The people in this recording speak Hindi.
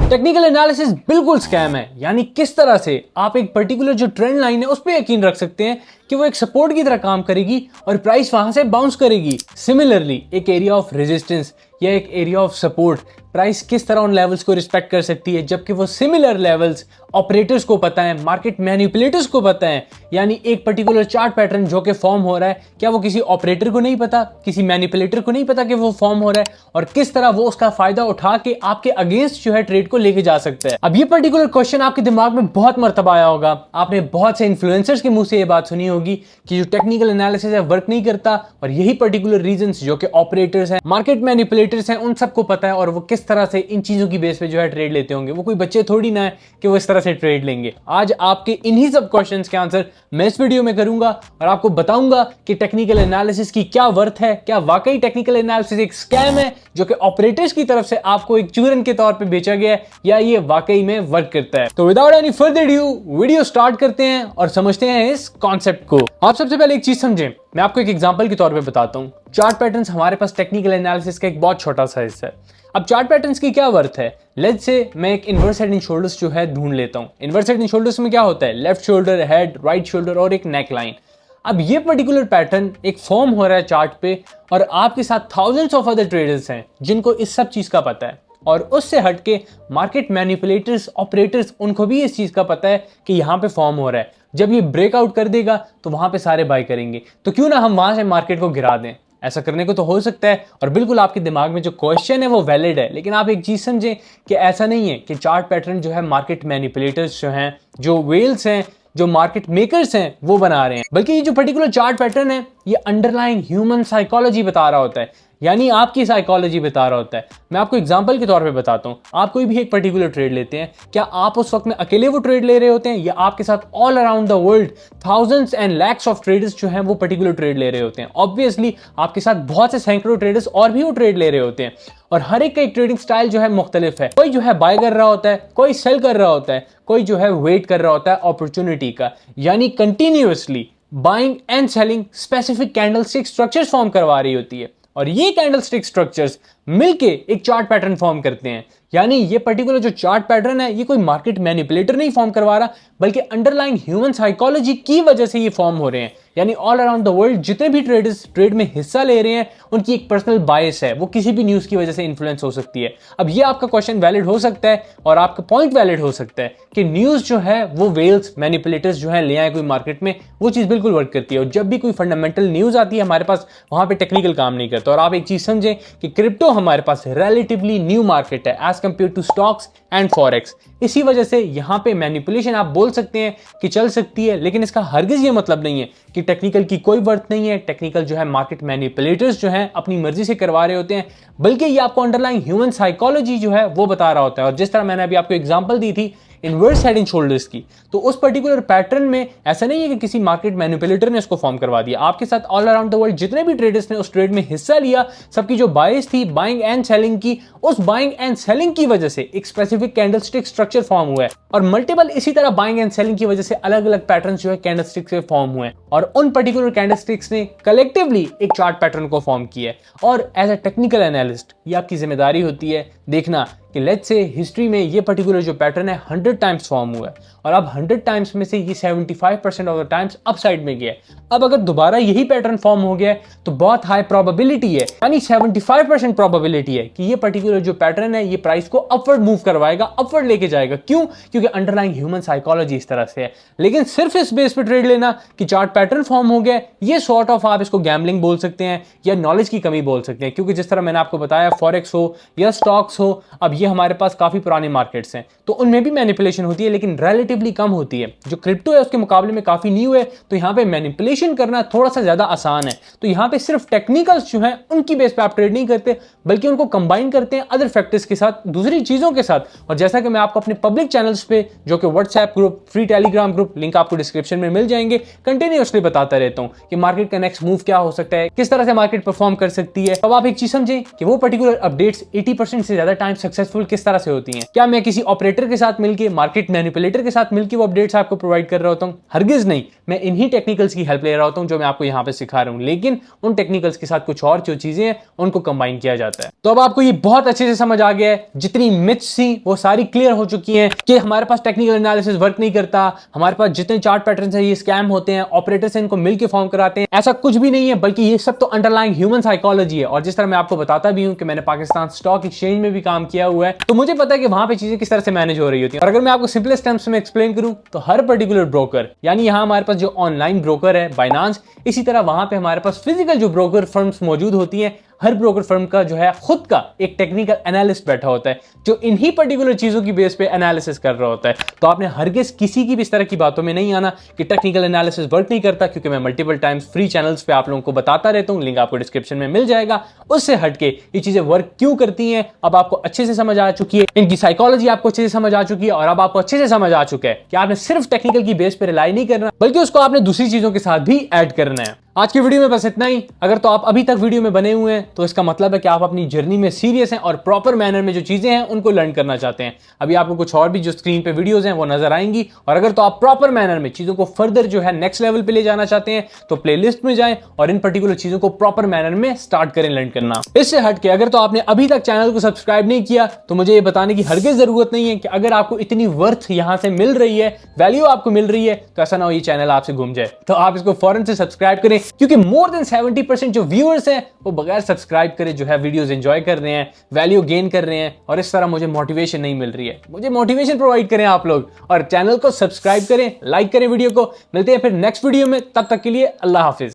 टेक्निकल एनालिसिस बिल्कुल स्कैम है। यानी किस तरह से आप एक पर्टिकुलर जो ट्रेंड लाइन है उस पर यकीन रख सकते हैं कि वो एक सपोर्ट की तरह काम करेगी और प्राइस वहां से बाउंस करेगी। सिमिलरली एक एरिया ऑफ रेजिस्टेंस या एक एरिया ऑफ सपोर्ट प्राइस किस तरह उन लेवल्स को रिस्पेक्ट कर सकती है, जबकि वो सिमिलर लेवल्स ऑपरेटर्स को पता है, मार्केट मैनिपुलेटर्स को पता है। यानी एक पर्टिकुलर चार्ट पैटर्न जो कि फॉर्म हो रहा है, क्या वो किसी ऑपरेटर को नहीं पता, किसी मैनिपुलेटर को नहीं पता कि वो फॉर्म हो रहा है और किस तरह वो उसका फायदा उठा के आपके अगेंस्ट जो है ट्रेड को लेके जा सकता है। अब ये पर्टिकुलर क्वेश्चन आपके दिमाग में बहुत मर्तबा आया होगा। आपने बहुत से इन्फ्लुएंसर्स के मुंह से ये बात सुनी होगी कि जो टेक्निकल एनालिसिस है वर्क नहीं करता और यही पर्टिकुलर रीजंस जो कि ऑपरेटर्स हैं, मार्केट मैनिपुलेटर्स हैं, उन सबको पता है और वो किस तरह से इन चीजों की बेस पे जो है ट्रेड लेते होंगे। वो कोई बच्चे थोड़ी ना है कि वो इस तरह से ट्रेड लेंगे। आज आपके इन्हीं सब क्वेश्चंस के आंसर मैं इस वीडियो में करूंगा और आपको बताऊंगा कि टेक्निकल एनालिसिस की क्या वर्थ है, क्या वाकई टेक्निकल एनालिसिस एक स्कैम है जो कि ऑपरेटर्स की तरफ से आपको एक चूरन के तौर पे बेचा गया है, या ये वाकई में वर्क करता है। तो without any further due video start करते हैं और समझते हैं इस कॉन्सेप्ट को। आप सबसे पहले एक चीज समझें, मैं आपको एक एग्जांपल के तौर पे बताता हूं। चार्ट पैटर्न्स हमारे पास टेक्निकल एनालिसिस का एक बहुत छोटा सा हिस्सा है। अब चार्ट पैटर्न्स की क्या वर्थ है? लेट्स से मैं एक इन्वर्स हेड एंड शोल्डर्स जो है ढूंढ लेता हूं। इन्वर्स हेड एंड शोल्डर्स में क्या होता है? Left shoulder, head, right shoulder और एक नेक लाइन। अब ये पर्टिकुलर पैटर्न एक फॉर्म हो रहा है चार्ट पे और आपके साथ थाउजेंड्स ऑफ अदर ट्रेडर्स हैं जिनको इस सब चीज का पता है, और उससे हटके मार्केट मैनिपुलेटर्स, ऑपरेटर्स, उनको भी इस चीज का पता है कि यहां पे फॉर्म हो रहा है। जब ये ब्रेकआउट कर देगा तो वहां पे सारे बाय करेंगे, तो क्यों ना हम वहां से मार्केट को गिरा दें। ऐसा करने को तो हो सकता है और बिल्कुल आपके दिमाग में जो क्वेश्चन है वो वैलिड है, लेकिन आप एक चीज समझें कि ऐसा नहीं है कि चार्ट पैटर्न जो है मार्केट मैनिपुलेटर्स जो हैं, जो वेल्स हैं, जो मार्केट मेकर्स हैं वो बना रहे हैं, बल्कि ये जो पर्टिकुलर चार्ट पैटर्न है ये अंडरलाइंग ह्यूमन साइकोलॉजी बता रहा होता है, यानी आपकी साइकोलॉजी बता रहा होता है। मैं आपको एग्जांपल के तौर पे बताता हूं। आप कोई भी एक पर्टिकुलर ट्रेड लेते हैं, क्या आप उस वक्त में अकेले वो ट्रेड ले रहे होते हैं या आपके साथ all around the world thousands and lakhs of traders जो हैं वो पर्टिकुलर ट्रेड ले रहे होते हैं? ऑब्वियसली आपके साथ बहुत से सैकड़ों ट्रेडर्स और भी वो ट्रेड ले रहे होते हैं और हर एक का एक ट्रेडिंग स्टाइल जो है मुख्तलिफ है। कोई जो है बाय कर रहा होता है, कोई सेल कर रहा होता है, कोई जो है वेट कर रहा होता है अपॉर्चुनिटी का, यानी continuously buying and selling specific candlestick structures form करवा रही होती है और ये कैंडलस्टिक स्ट्रक्चर्स मिलके एक चार्ट पैटर्न फॉर्म करते हैं। यानी ये पर्टिकुलर जो चार्ट पैटर्न है ये कोई मार्केट मैनिपुलेटर नहीं फॉर्म करवा रहा, बल्कि अंडरलाइंग ह्यूमन साइकोलॉजी की वजह से ये फॉर्म हो रहे हैं। यानी ऑल अराउंड द वर्ल्ड जितने भी ट्रेडर्स ट्रेड में हिस्सा ले रहे हैं उनकी एक पर्सनल बायस है, वो किसी भी न्यूज की वजह से इन्फ्लुएंस हो सकती है। अब ये आपका क्वेश्चन वैलिड हो सकता है और आपका पॉइंट वैलिड हो सकता है कि न्यूज जो है वो वेल्स मैनिपुलेटर्स जो है ले आए कोई मार्केट में, वो चीज बिल्कुल वर्क करती है। और जब भी कोई फंडामेंटल न्यूज आती है हमारे पास, वहां पे टेक्निकल काम नहीं करता। और आप एक चीज समझें कि क्रिप्टो हमारे पास रिलेटिवली न्यू मार्केट है as compare to stocks and forex. इसी वजह से यहां पे मैनिपुलेशन आप बोल सकते हैं कि चल सकती है, लेकिन इसका हरगिज ये मतलब नहीं है कि टेक्निकल की कोई वर्थ नहीं है। टेक्निकल जो है मार्केट मैनिपुलेटर्स जो हैं अपनी मर्जी से करवा रहे होते हैं, बल्कि ये आपको अंडरलाइंग ह्यूमन साइकोलॉजी जो है वो बता रहा होता है। और जिस तरह मैंने अभी आपको एग्जांपल दी थी इनवर्स हेड एंड शोल्डर्स की, तो उस पर्टिकुलर पैटर्न में ऐसा नहीं है कि किसी मार्केट मैनिपुलेटर ने इसको फॉर्म करवा दिया। आपके साथ ऑल अराउंड द वर्ल्ड जितने भी ट्रेडर्स ने उस ट्रेड में हिस्सा लिया, सबकी जो बायस थी बाइंग एंड सेलिंग की, उस बाइंग एंड सेलिंग की वजह से एक स्पेसिफिक कैंडलस्टिक स्ट्रक्चर फॉर्म हुआ है और मल्टीपल इसी तरह बाइंग एंड सेलिंग की वजह से अलग अलग पैटर्न जो है कैंडलस्टिक से फॉर्म हुए हैं और उन पर्टिकुलर कैंडलस्टिक्स ने कलेक्टिवली एक चार्ट पैटर्न को फॉर्म किया है। और एज अ टेक्निकल एनालिस्ट ये आपकी जिम्मेदारी होती है देखना कि लेट्स से हिस्ट्री में ये पर्टिकुलर जो पैटर्न है 100 टाइम्स फॉर्म हुआ है और अब 100 टाइम्स में से ये 75% ऑफ द टाइम्स अपसाइड में गया है। अब अगर दोबारा यही पैटर्न फॉर्म हो गया है तो बहुत हाई प्रोबेबिलिटी है, यानी 75% प्रोबेबिलिटी है कि ये पर्टिकुलर जो पैटर्न है ये प्राइस को अपवर्ड मूव करवाएगा, अपवर्ड लेके जाएगा। क्यों? क्योंकि अंडरलाइंग ह्यूमन साइकोलॉजी इस तरह से है। लेकिन सिर्फ इस बेस पे ट्रेड लेना कि चार्ट पैटर्न फॉर्म हो गया, ये सॉर्ट ऑफ आप इसको गैम्बलिंग बोल सकते हैं या नॉलेज की कमी बोल सकते हैं। क्योंकि जिस तरह मैंने आपको बताया फॉरेक्स हो या स्टॉक्स हो, अब ये हमारे पास काफी पुराने मार्केट्स हैं तो उनमें भी मैनिपुलेशन होती है, लेकिन रिलेटिवली कम होती है। जो क्रिप्टो है उसके मुकाबले में काफी न्यू है, तो यहां पे मैनिपुलेशन करना थोड़ा सा ज्यादा आसान है। तो यहां पे सिर्फ टेक्निकल्स जो हैं उनकी बेस पे आप ट्रेड नहीं करते, बल्कि उनको कंबाइन करते हैं अदर फैक्टर्स के साथ, दूसरी चीजों के साथ। और जैसा कि मैं आपको अपने पब्लिक चैनल्स पे, जो कि WhatsApp group, free Telegram group, link आपको डिस्क्रिप्शन में मिल जाएंगे, कंटिन्यूअसली बताता रहता हूं कि मार्केट का नेक्स्ट मूव क्या हो सकता है, किस तरह से मार्केट परफॉर्म कर सकती है। अब आप एक चीज समझें कि वो पर्टिकुलर अपडेट्स 80% से ज्यादा टाइम सक्सेसफुल किस तरह से होती हैं। क्या मैं किसी ऑपरेटर के साथ मिलकर, मार्केट मैनिपुलेटर के साथ मिलकर वो अपडेट्स आपको प्रोवाइड कर रहा होता हूँ? हरगिज नहीं, मैं इन्हीं टेक्निकल्स की हेल्प ले रहा होता हूँ जो मैं आपको यहाँ पे सिखा रहा हूँ, लेकिन उन टेक्निकल्स के साथ कुछ और जो चीजें हैं उनको कंबाइन किया जाता है। तो अब आपको ये बहुत अच्छे से समझ आ गया है, जितनी मिथ्स थी वो सारी क्लियर हो चुकी हैं कि हमारे पास टेक्निकल एनालिसिस वर्क नहीं करता, हमारे पास जितने चार्ट पैटर्न्स हैं ये स्कैम होते हैं, ऑपरेटर्स इनको मिलकर फॉर्म कराते हैं। ऐसा कुछ भी नहीं है, बल्कि ये सब तो अंडरलाइंग ह्यूमन साइकोलॉजी है। और जिस तरह मैं आपको बताता भी हूं कि मैंने पाकिस्तान स्टॉक एक्सचेंज में भी काम किया हुआ है, तो मुझे पता है कि वहां पे चीजें किस तरह से मैनेज हो रही होती हैं। और अगर मैं आपको सिंपलेस्ट टर्म्स में एक्सप्लेन करूं तो हर पर्टिकुलर ब्रोकर, यानी यहां हमारे पास जो ऑनलाइन ब्रोकर है बाइनांस, इसी तरह वहां पे हमारे पास फिजिकल जो ब्रोकर फर्म्स मौजूद होती हैं, हर ब्रोकर फर्म का जो है खुद का एक टेक्निकल एनालिस्ट बैठा होता है जो इन्हीं पर्टिकुलर चीजों की बेस पे एनालिसिस कर रहा होता है। तो आपने हरगिज किसी की भी इस तरह की बातों में नहीं आना कि टेक्निकल एनालिसिस वर्क नहीं करता, क्योंकि मैं मल्टीपल टाइम्स फ्री चैनल्स पे आप लोगों को बताता रहता हूं, लिंक आपको डिस्क्रिप्शन में मिल जाएगा। उससे हटके ये चीजें वर्क क्यों करती हैं अब आपको अच्छे से समझ आ चुकी है, इनकी साइकोलॉजी आपको अच्छे से समझ आ चुकी है, और अब आपको अच्छे से समझ आ चुका है कि आपने सिर्फ टेक्निकल की बेस पे रिलाई नहीं करना, बल्कि उसको आपने दूसरी चीजों के साथ भी ऐड करना है। आज की वीडियो में बस इतना ही। अगर तो आप अभी तक वीडियो में बने हुए हैं तो इसका मतलब है कि आप अपनी जर्नी में सीरियस हैं और प्रॉपर मैनर में जो चीजें हैं उनको लर्न करना चाहते हैं। अभी आपको कुछ और भी जो स्क्रीन पे वीडियोस हैं वो नजर आएंगी, और अगर तो आप प्रॉपर मैनर में चीजों को फर्दर जो है नेक्स्ट लेवल पे ले जाना चाहते हैं तो प्लेलिस्ट में जाएं और इन पर्टिकुलर चीजों को प्रॉपर मैनर में स्टार्ट करें लर्न करना। इससे हटके अगर तो आपने अभी तक चैनल को सब्सक्राइब नहीं किया तो मुझे ये बताने की हरगिज जरूरत नहीं है कि अगर आपको इतनी वर्थ यहां से मिल रही है, वैल्यू आपको मिल रही है, तो ऐसा ना हो ये चैनल आपसे घूम जाए। तो आप इसको फौरन से सब्सक्राइब करें, क्योंकि मोर देन 70% जो व्यूअर्स हैं वो बगैर सब्सक्राइब करे जो है वीडियोस एंजॉय कर रहे हैं, वैल्यू गेन कर रहे हैं, और इस तरह मुझे मोटिवेशन नहीं मिल रही है। मुझे मोटिवेशन प्रोवाइड करें आप लोग, और चैनल को सब्सक्राइब करें, लाइक करें वीडियो को। मिलते हैं फिर नेक्स्ट वीडियो में, तब तक के लिए अल्लाह हाफिज।